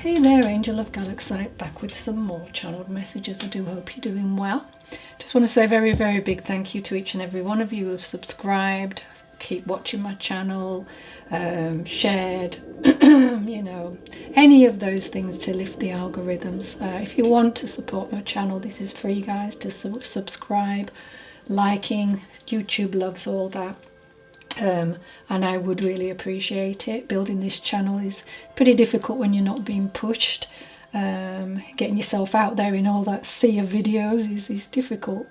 Hey there, Angel of Galaxite, back with some more channeled messages. I do hope you're doing well. Just want to say a very, very big thank you to each and every one of you who have subscribed, keep watching my channel, shared, you know, any of those things to lift the algorithms. If you want to support my channel, this is free, guys, to subscribe, liking. YouTube loves all that. And I would really appreciate it. Building this channel is pretty difficult when you're not being pushed. Getting yourself out there in all that sea of videos is difficult.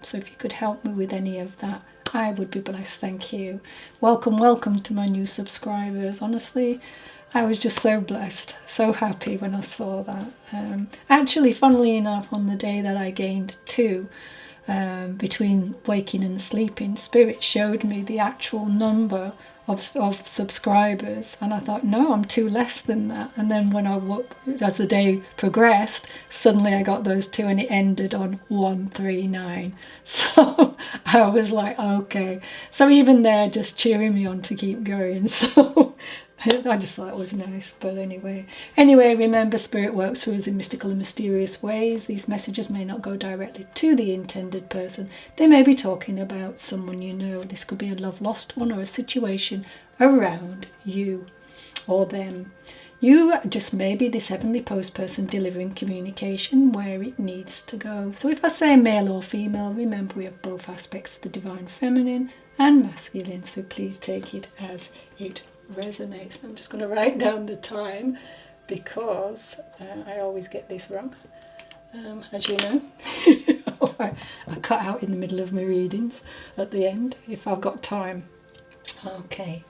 So if you could help me with any of that, I would be blessed. Thank you. Welcome to my new subscribers. Honestly, I was just so blessed, so happy when I saw that. Actually, funnily enough, on the day that I gained 2, between waking and sleeping, Spirit showed me the actual number of subscribers, and I thought, no, I'm 2 less than that. And then when as the day progressed, suddenly I got those 2 and it ended on 139. So I was like, okay. So even there, just cheering me on to keep going. So I just thought it was nice. But anyway, remember, Spirit works for us in mystical and mysterious ways. These messages may not go directly to the intended person. They may be talking about someone you know. This could be a love lost one or a situation around you or them. You just may be this heavenly post person delivering communication where it needs to go. So if I say male or female, remember we have both aspects of the divine feminine and masculine. So please take it as it resonates. I'm just going to write down the time because I always get this wrong, as you know. I cut out in the middle of my readings at the end if I've got time. Okay.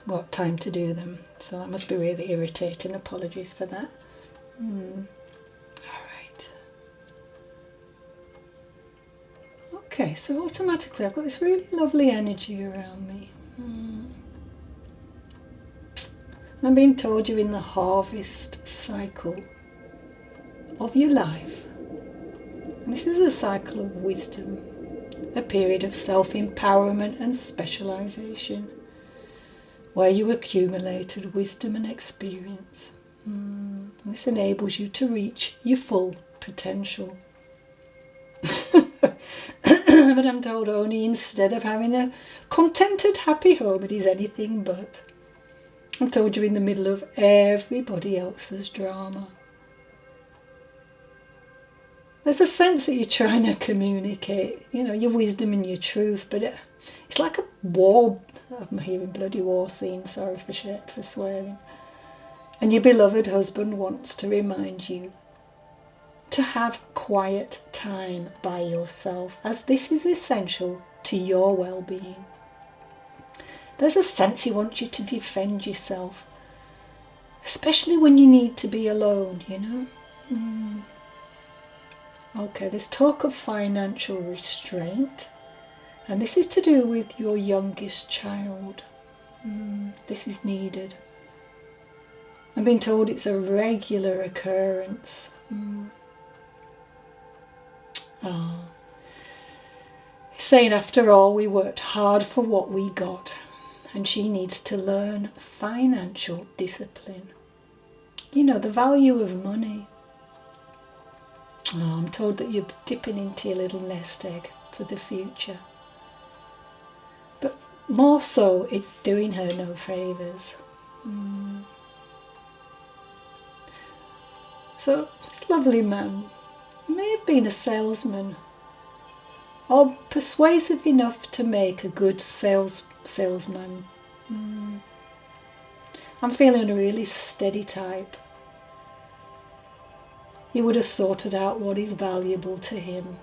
Got time to do them, so that must be really irritating. Apologies for that. Alright. Okay, so automatically I've got this really lovely energy around me. I'm being told you're in the harvest cycle of your life. And this is a cycle of wisdom, a period of self-empowerment and specialization, where you accumulated wisdom and experience. This enables you to reach your full potential. But I'm told only instead of having a contented, happy home, it is anything but. I'm told you're in the middle of everybody else's drama. There's a sense that you're trying to communicate, you know, your wisdom and your truth, but it's like a war. I'm hearing bloody war scene, sorry for swearing. And your beloved husband wants to remind you to have quiet time by yourself, as this is essential to your well-being. There's a sense he wants you to defend yourself, especially when you need to be alone, you know. Okay, there's talk of financial restraint, and this is to do with your youngest child. This is needed. I'm being told it's a regular occurrence. He's saying, after all, we worked hard for what we got, and she needs to learn financial discipline. You know, the value of money. I'm told that you're dipping into your little nest egg for the future. But more so, it's doing her no favours. So, this lovely man, he may have been a salesman, or persuasive enough to make a good salesman. I'm feeling a really steady type. He would have sorted out what is valuable to him,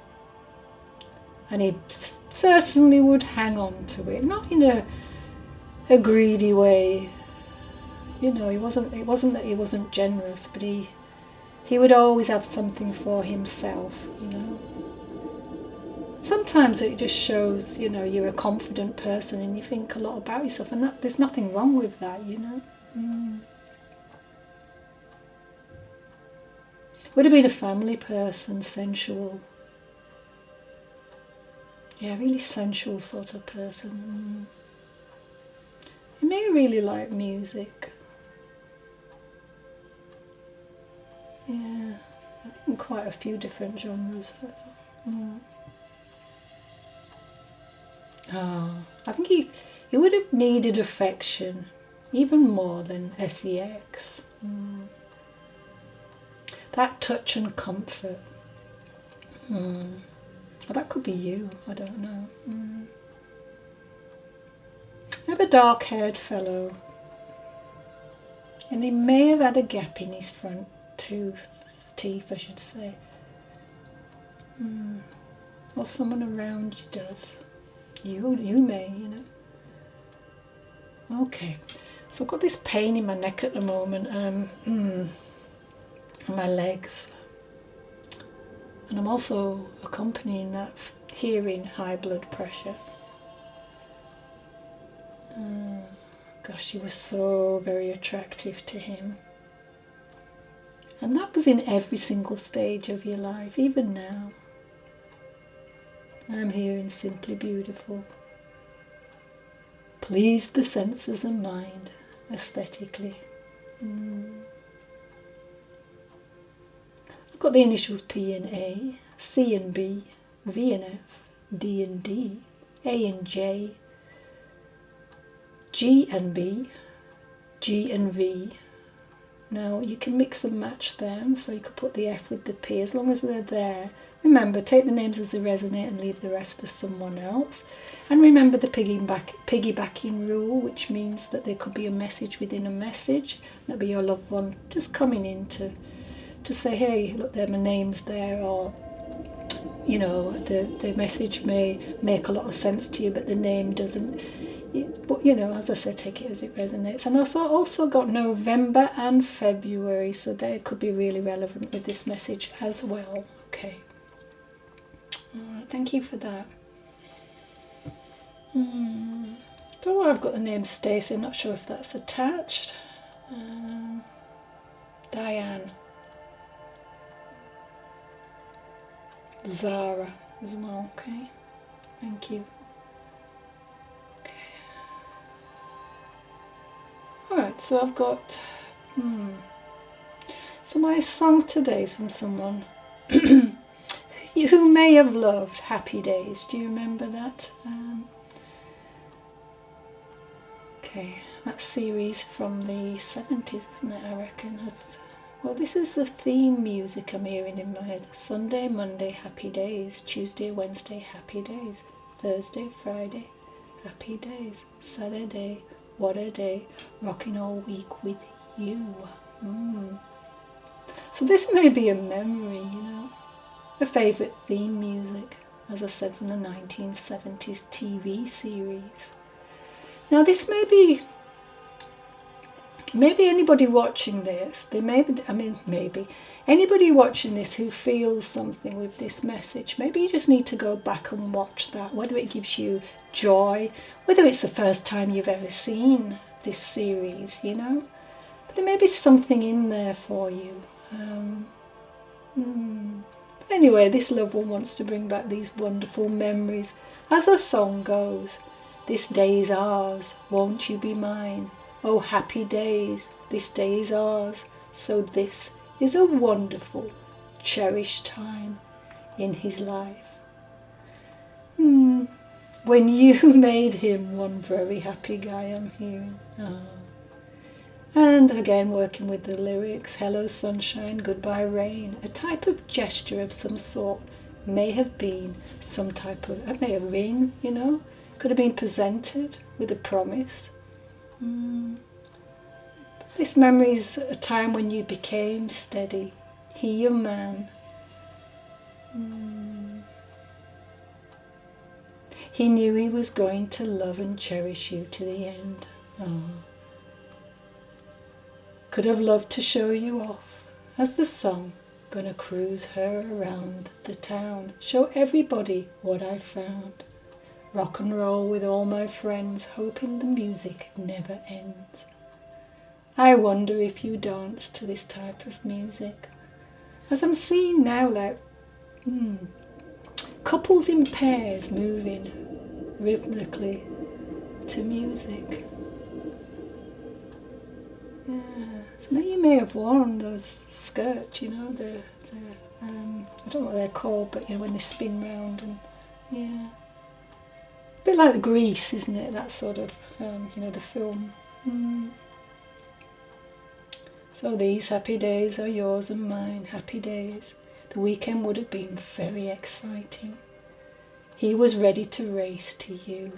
and he certainly would hang on to it, not in a greedy way. You know, it wasn't that he wasn't generous, but he would always have something for himself, you know. Sometimes it just shows, you know, you're a confident person and you think a lot about yourself, and that there's nothing wrong with that, you know. Would have been a family person, sensual. Yeah, really sensual sort of person. He may really like music. Yeah, I think quite a few different genres. I think he would have needed affection, even more than sex. That touch and comfort. Well, that could be you, I don't know. I have a dark-haired fellow, and he may have had a gap in his front teeth, I should say. Or someone around you does. You may, you know. Okay, so I've got this pain in my neck at the moment, and my legs. And I'm also accompanying that hearing high blood pressure. Gosh, she was so very attractive to him. And that was in every single stage of your life, even now. I'm hearing simply beautiful. Pleased the senses and mind, aesthetically. I've got the initials P and A, C and B, V and F, D and D, A and J, G and B, G and V. Now you can mix and match them, so you could put the F with the P as long as they're there. Remember, take the names as they resonate and leave the rest for someone else. And remember the piggybacking rule, which means that there could be a message within a message. That'd be your loved one just coming in to say, hey, look, there, my name's there, or, you know, the message may make a lot of sense to you, but the name doesn't. But, you know, as I said, take it as it resonates. And also got November and February, so they could be really relevant with this message as well. Okay. All right, thank you for that. Don't know why I've got the name Stacey. I'm not sure if that's attached. Diane. Zara as well. Okay. Thank you. Okay. Alright, so I've got so my song today is from someone who may have loved Happy Days. Do you remember that? Okay, that series from the 70s, isn't it, I reckon? Well, this is the theme music I'm hearing in my head. Sunday, Monday, happy days. Tuesday, Wednesday, happy days. Thursday, Friday, happy days. Saturday, what a day. Rocking all week with you. So this may be a memory, you know. A favourite theme music, as I said, from the 1970s TV series. Now this may be, maybe anybody watching this, maybe anybody watching this who feels something with this message, maybe you just need to go back and watch that, whether it gives you joy, whether it's the first time you've ever seen this series, you know. But there may be something in there for you. Anyway, this loved one wants to bring back these wonderful memories. As the song goes, this day is ours, won't you be mine? Oh, happy days, this day is ours. So this is a wonderful, cherished time in his life. When you made him one very happy guy, I'm hearing. And again, working with the lyrics, hello sunshine, goodbye rain. A type of gesture of some sort may have been some type of, it may have ring, you know, could have been presented with a promise. This memory is a time when you became steady, he your man. He knew he was going to love and cherish you to the end. Could have loved to show you off as the song, gonna cruise her around the town, show everybody what I found. Rock and roll with all my friends, hoping the music never ends. I wonder if you dance to this type of music, as I'm seeing now, like couples in pairs moving rhythmically to music. Yeah. So now you may have worn those skirts, you know, I don't know what they're called, but you know, when they spin round, and yeah. A bit like the Grease, isn't it? That sort of, you know, the film. So these happy days are yours and mine, happy days. The weekend would have been very exciting. He was ready to race to you.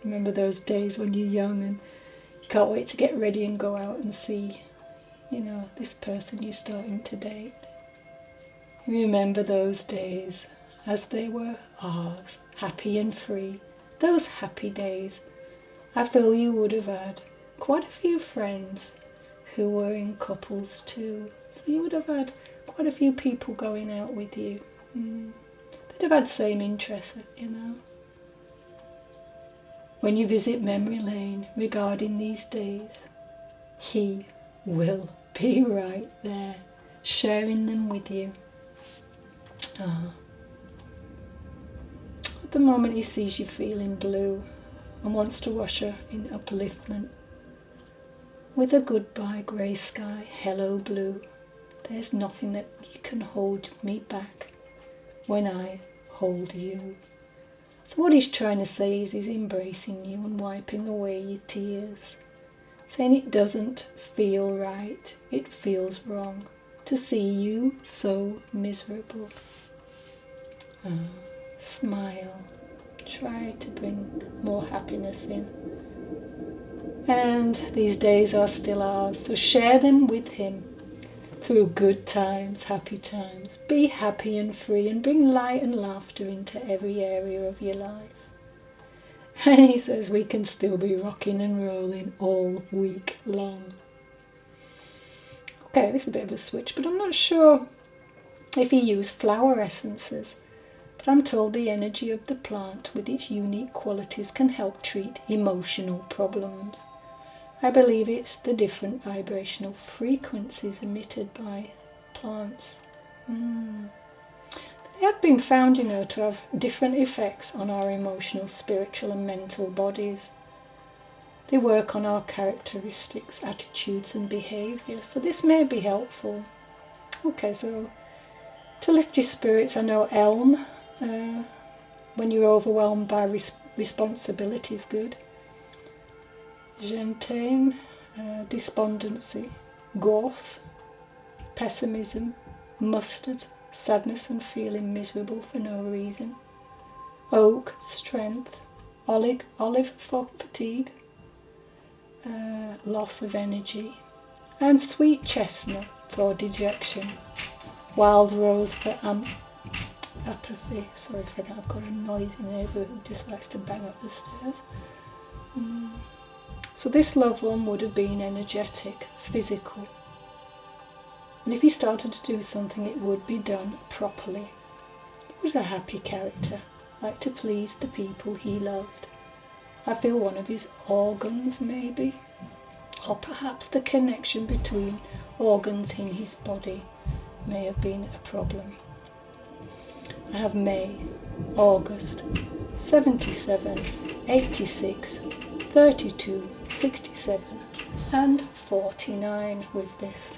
Remember those days when you're young and you can't wait to get ready and go out and see, you know, this person you're starting to date. Remember those days as they were ours, happy and free. Those happy days. I feel you would have had quite a few friends who were in couples too. So you would have had quite a few people going out with you. They'd have had same interests, you know. When you visit memory lane regarding these days, he will be right there, sharing them with you. At the moment he sees you feeling blue and wants to usher in upliftment. With a goodbye grey sky, hello blue, there's nothing that you can hold me back when I hold you. So what he's trying to say is he's embracing you and wiping away your tears, saying it doesn't feel right, it feels wrong to see you so miserable. Smile, try to bring more happiness in. And these days are still ours, so share them with him through good times, happy times. Be happy and free and bring light and laughter into every area of your life. And he says we can still be rocking and rolling all week long. Okay, this is a bit of a switch, but I'm not sure if he used flower essences. But I'm told the energy of the plant with its unique qualities can help treat emotional problems. I believe it's the different vibrational frequencies emitted by plants. They have been found, you know, to have different effects on our emotional, spiritual and mental bodies. They work on our characteristics, attitudes and behaviour, so this may be helpful. Okay, so to lift your spirits, I know elm, when you're overwhelmed by responsibility is good. Gentian, despondency. Gorse, pessimism. Mustard, sadness and feeling miserable for no reason. Oak, strength. Olive for fatigue, loss of energy. And sweet chestnut for dejection. Wild rose for apathy. Sorry for that, I've got a noisy neighbour who just likes to bang up the stairs. So this loved one would have been energetic, physical. And if he started to do something, it would be done properly. He was a happy character, liked to please the people he loved. I feel one of his organs, maybe, or perhaps the connection between organs in his body may have been a problem. I have May, August, 77, 86, 32, 67 and 49 with this.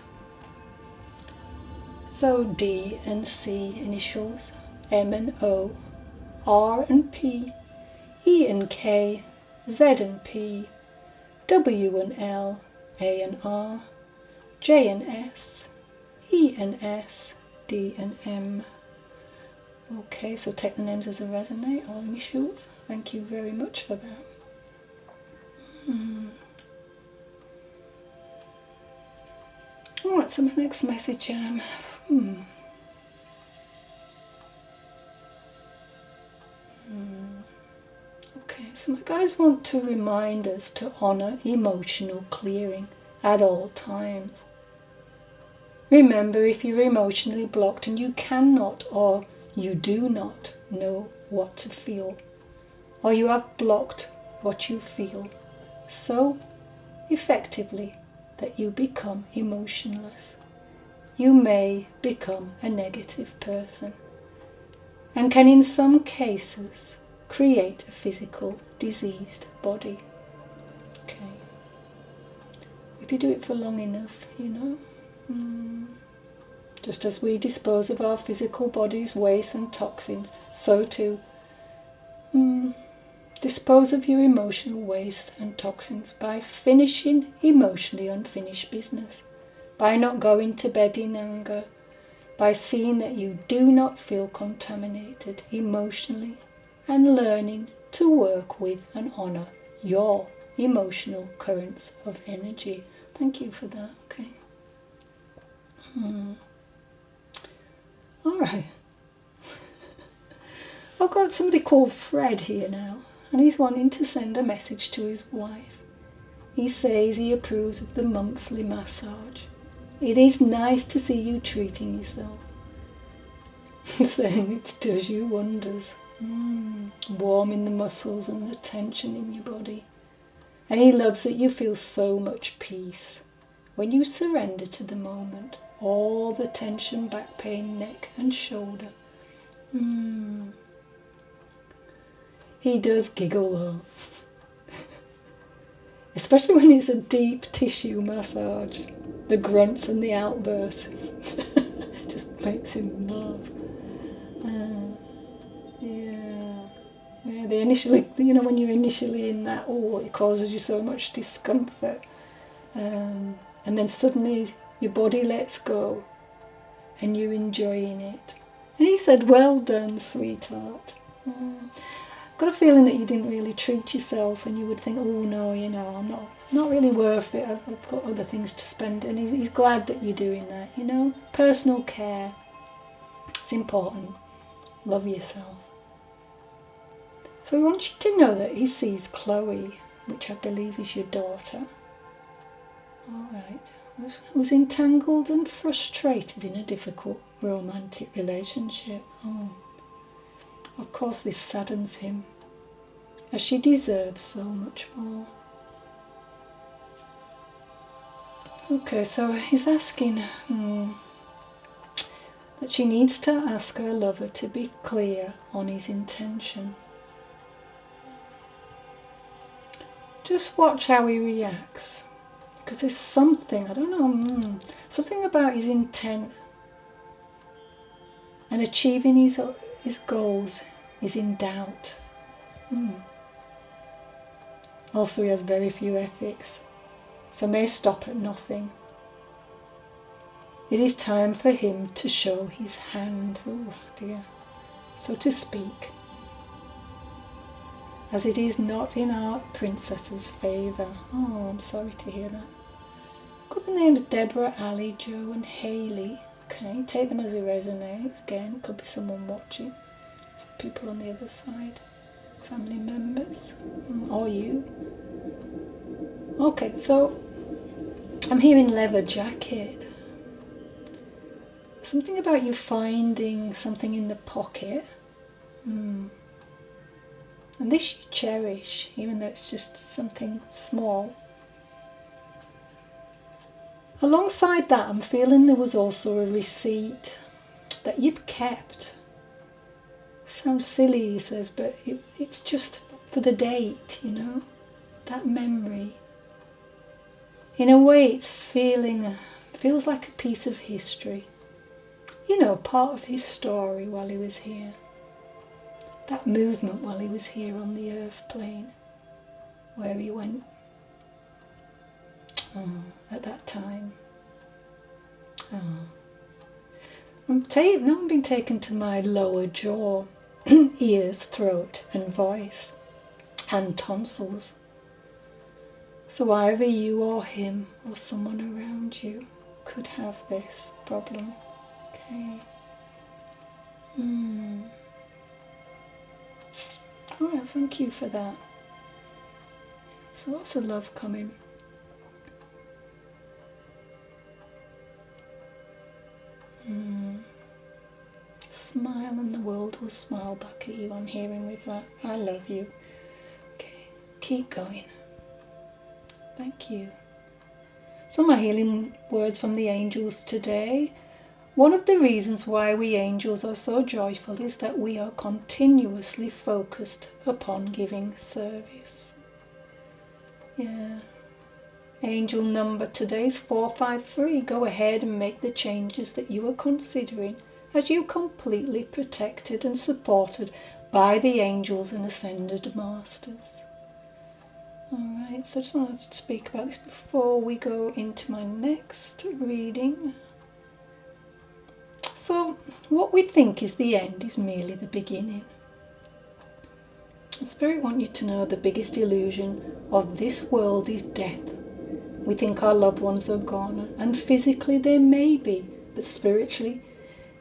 So D and C initials, M and O, R and P, E and K, Z and P, W and L, A and R, J and S, E and S, D and M. Okay, so take the names as a resonate, or initials. Thank you very much for that. Alright, so my next message, Okay, so my guys want to remind us to honour emotional clearing at all times. Remember, if you're emotionally blocked and you cannot or you do not know what to feel, or you have blocked what you feel so effectively that you become emotionless, you may become a negative person and can in some cases create a physical diseased body. Okay. We if you do it for long enough, Just as we dispose of our physical body's waste and toxins, so too dispose of your emotional waste and toxins by finishing emotionally unfinished business, by not going to bed in anger, by seeing that you do not feel contaminated emotionally, and learning to work with and honour your emotional currents of energy. Thank you for that. Okay. Alright. I've got somebody called Fred here now, and he's wanting to send a message to his wife. He says he approves of the monthly massage. It is nice to see you treating yourself. He's saying it does you wonders. Warming the muscles and the tension in your body. And he loves that you feel so much peace when you surrender to the moment. All the tension, back pain, neck and shoulder. He does giggle though. Especially when it's a deep tissue massage. The grunts and the outbursts. Just makes him laugh. Yeah, they initially, when you're initially in that, it causes you so much discomfort. And then suddenly your body lets go and you're enjoying it. And he said, well done, sweetheart. Got a feeling that you didn't really treat yourself, and you would think, oh no, I'm not really worth it. I've got other things to spend. And he's glad that you're doing that, Personal care. It's important. Love yourself. So he wants you to know that he sees Chloe, which I believe is your daughter. Alright. Was entangled and frustrated in a difficult romantic relationship. Of course this saddens him, as she deserves so much more. Okay, so he's asking that she needs to ask her lover to be clear on his intention. Just watch how he reacts, because there's something, I don't know, something about his intent and achieving his goals is in doubt. Also, he has very few ethics, so may stop at nothing. It is time for him to show his hand, oh dear, so to speak, as it is not in our princess's favour. Oh, I'm sorry to hear that. Got the names Deborah, Ali, Joe and Hayley. Okay, take them as they resonate. Again, could be someone watching. Some people on the other side. Family members. Or you. Okay, so I'm hearing leather jacket. Something about you finding something in the pocket. And this you cherish, even though it's just something small. Alongside that, I'm feeling there was also a receipt that you've kept. Sounds silly, he says, but it's just for the date, that memory. In a way, it feels like a piece of history. Part of his story while he was here. That movement while he was here on the earth plane, where he went at that time. I'm being taken to my lower jaw, ears, throat and voice, and tonsils. So either you or him or someone around you could have this problem. Okay. Alright, thank you for that. So lots of love coming. Smile and the world will smile back at you. I'm hearing with that. I love you. Okay, keep going. Thank you. So my healing words from the angels today. One of the reasons why we angels are so joyful is that we are continuously focused upon giving service. Yeah. Angel number today is 453. Go ahead and make the changes that you are considering, as you completely protected and supported by the angels and ascended masters. Alright, so I just wanted to speak about this before we go into my next reading. So, what we think is the end is merely the beginning. The Spirit wants you to know the biggest illusion of this world is death. We think our loved ones are gone, and physically they may be, but spiritually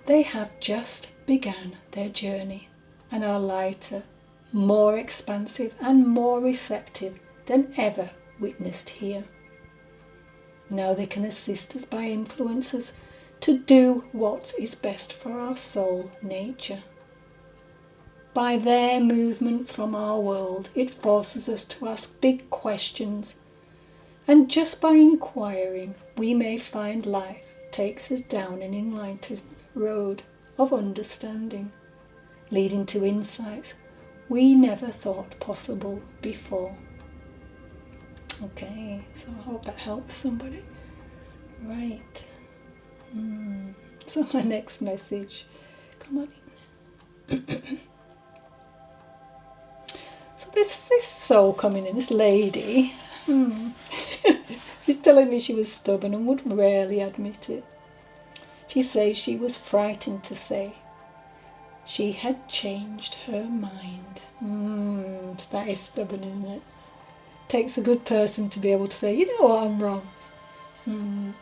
they have just begun their journey and are lighter, more expansive and more receptive than ever witnessed here. Now they can assist us by influences to do what is best for our soul nature. By their movement from our world, it forces us to ask big questions, and just by inquiring, we may find life takes us down an enlightened road of understanding, leading to insights we never thought possible before. Okay, so I hope that helps somebody. Right. So my next message, come on in. So this soul coming in, this lady, she's telling me she was stubborn and would rarely admit it. She says she was frightened to say she had changed her mind. That is stubborn, isn't it? Takes a good person to be able to say, you know what, I'm wrong.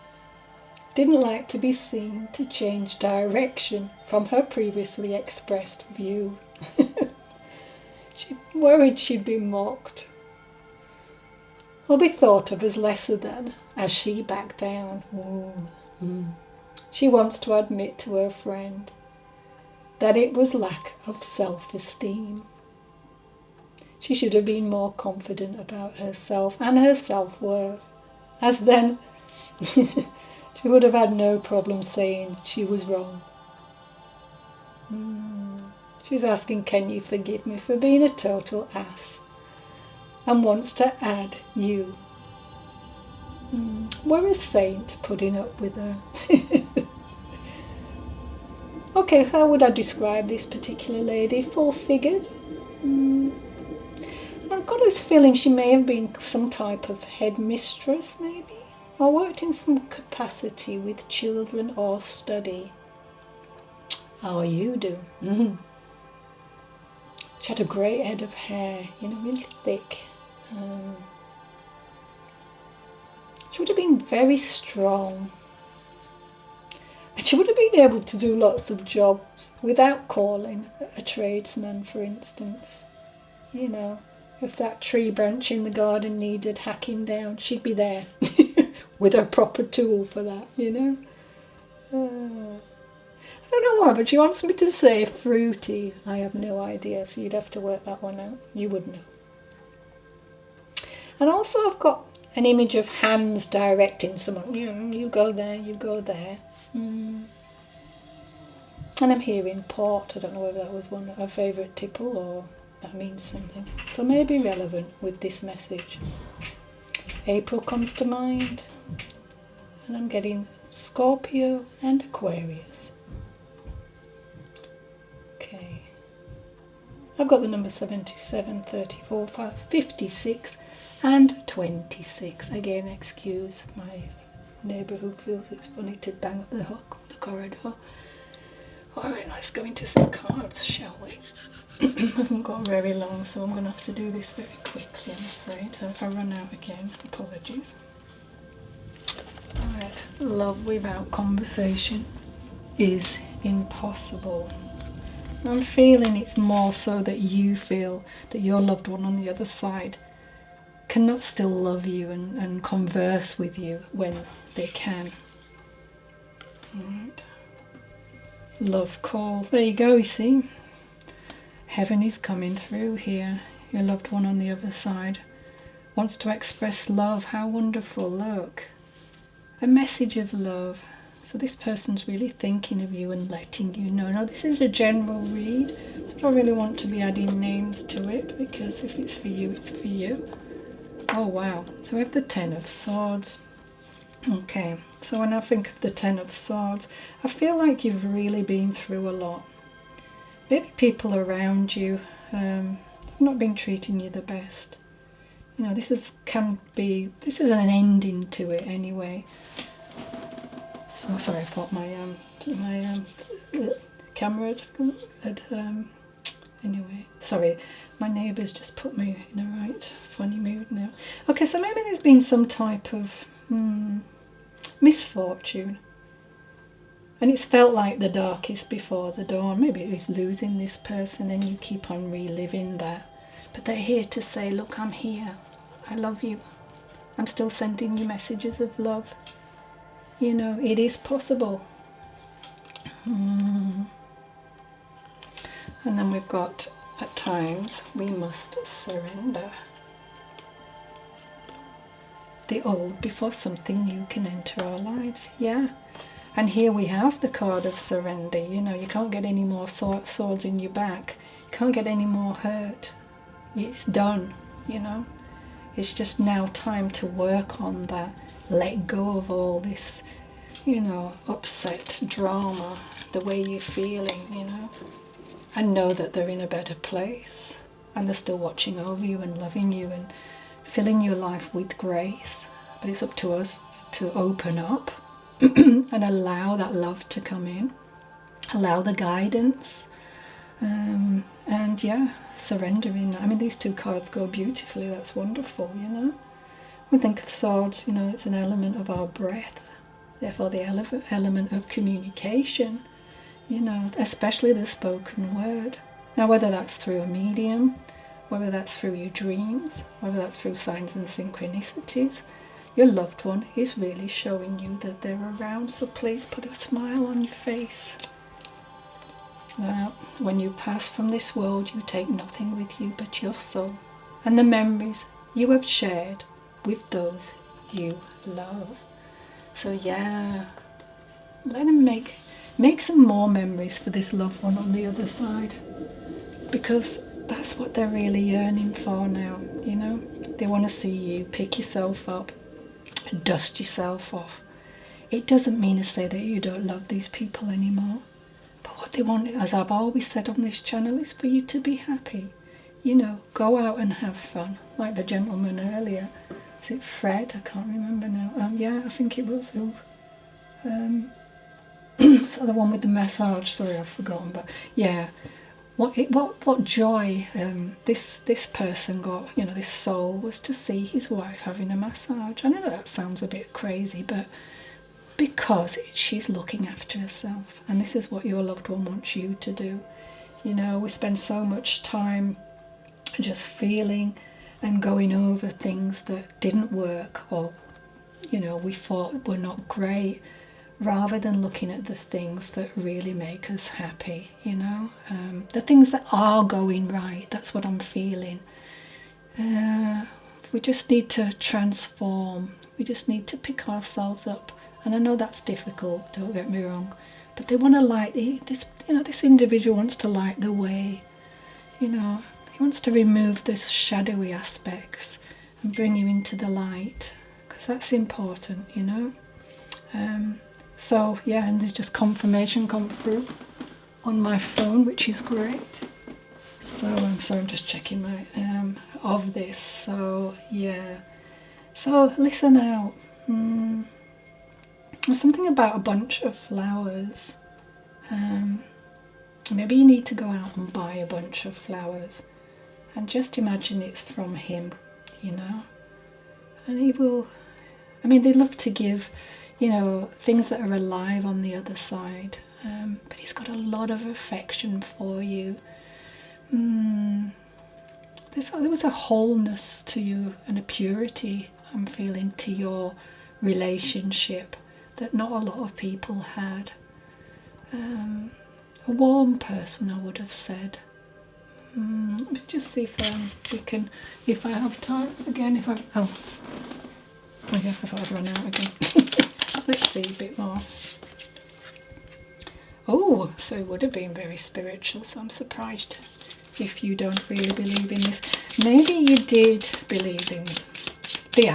Didn't like to be seen to change direction from her previously expressed view. She worried she'd be mocked or be thought of as lesser than, as she backed down. She wants to admit to her friend that it was lack of self-esteem. She should have been more confident about herself and her self-worth, as then she would have had no problem saying she was wrong. She's asking, can you forgive me for being a total ass? And wants to add you. We're a saint putting up with her. Okay, how would I describe this particular lady? Full-figured? I've got this feeling she may have been some type of headmistress, maybe, or worked in some capacity with children or study. How you do? She had a great head of hair, really thick. She would have been very strong. And she would have been able to do lots of jobs without calling a tradesman, for instance. If that tree branch in the garden needed hacking down, she'd be there with a proper tool for that, I don't know why, but she wants me to say fruity. I have no idea, so you'd have to work that one out. You would know. And also I've got an image of hands directing someone. You go there, you go there. And I'm hearing port. I don't know whether that was one of her favourite tipple or that means something. So maybe relevant with this message. April comes to mind. And I'm getting Scorpio and Aquarius. Okay. I've got the number 77, 34, 5, 56 and 26. Again, excuse my neighbour who feels it's funny to bang up the corridor. Alright, let's go into some cards, shall we? I haven't got very long, so I'm going to have to do this very quickly, I'm afraid. So if I run out again, apologies. Alright, love without conversation is impossible. I'm feeling it's more so that you feel that your loved one on the other side cannot still love you and converse with you when they can. Right. Love call. There you go, you see. Heaven is coming through here. Your loved one on the other side wants to express love. How wonderful, look. A message of love. So this person's really thinking of you and letting you know. Now this is a general read, so I don't really want to be adding names to it, because if it's for you, it's for you. Oh wow, so we have the Ten of Swords. Okay, so when I think of the Ten of Swords, I feel like you've really been through a lot. Maybe people around you have not been treating you the best. You know, this is an ending to it anyway. So sorry, I thought my camera had anyway. Sorry, my neighbours just put me in a right funny mood now. Okay, so maybe there's been some type of misfortune, and it's felt like the darkest before the dawn. Maybe it was losing this person and you keep on reliving that, but they're here to say, look, I'm here, I love you, I'm still sending you messages of love. You know, it is possible. And then we've got, at times we must surrender the old before something new can enter our lives. Yeah, and here we have the card of surrender. You know, you can't get any more swords in your back, you can't get any more hurt. It's done, you know. It's just now time to work on that, let go of all this, you know, upset, drama, the way you're feeling, you know, and know that they're in a better place and they're still watching over you and loving you and filling your life with grace. But it's up to us to open up and allow that love to come in, allow the guidance, and yeah, surrendering that. I mean, these two cards go beautifully. That's wonderful, you know. We think of swords, you know, it's an element of our breath, therefore the element of communication, you know, especially the spoken word. Now, whether that's through a medium, whether that's through your dreams, whether that's through signs and synchronicities, your loved one is really showing you that they're around, so please put a smile on your face. Now, when you pass from this world, you take nothing with you but your soul and the memories you have shared with those you love. So yeah, let them make some more memories for this loved one on the other side, because that's what they're really yearning for now, you know. They want to see you pick yourself up, dust yourself off. It doesn't mean to say that you don't love these people anymore, but what they want, as I've always said on this channel, is for you to be happy. You know, go out and have fun, like the gentleman earlier. Is it Fred? I can't remember now. Yeah, I think it was. So the one with the massage. Sorry, I've forgotten. But yeah, what joy this person got. You know, this soul was to see his wife having a massage. I know that sounds a bit crazy, but because she's looking after herself, and this is what your loved one wants you to do. You know, we spend so much time just feeling and going over things that didn't work, or, you know, we thought were not great, rather than looking at the things that really make us happy, you know, the things that are going right. That's what I'm feeling. We just need to transform. We just need to pick ourselves up. And I know that's difficult, don't get me wrong, but they want to light this, you know, this individual wants to light the way, you know. He wants to remove the shadowy aspects and bring you into the light, because that's important, you know. So yeah, and there's just confirmation come through on my phone, which is great. So I'm just checking my of this. So yeah, so listen out. There's something about a bunch of flowers. Maybe you need to go out and buy a bunch of flowers. And just imagine it's from him, you know. And he will, I mean, they love to give, you know, things that are alive on the other side. But he's got a lot of affection for you. There was a wholeness to you and a purity I'm feeling to your relationship that not a lot of people had. A warm person, I would have said. Let me just see if we can, if I have time again, if I, oh yeah, I thought I'd run out again. Let's see a bit more. Oh, so it would have been very spiritual, so I'm surprised if you don't really believe in this. Maybe you did believe in the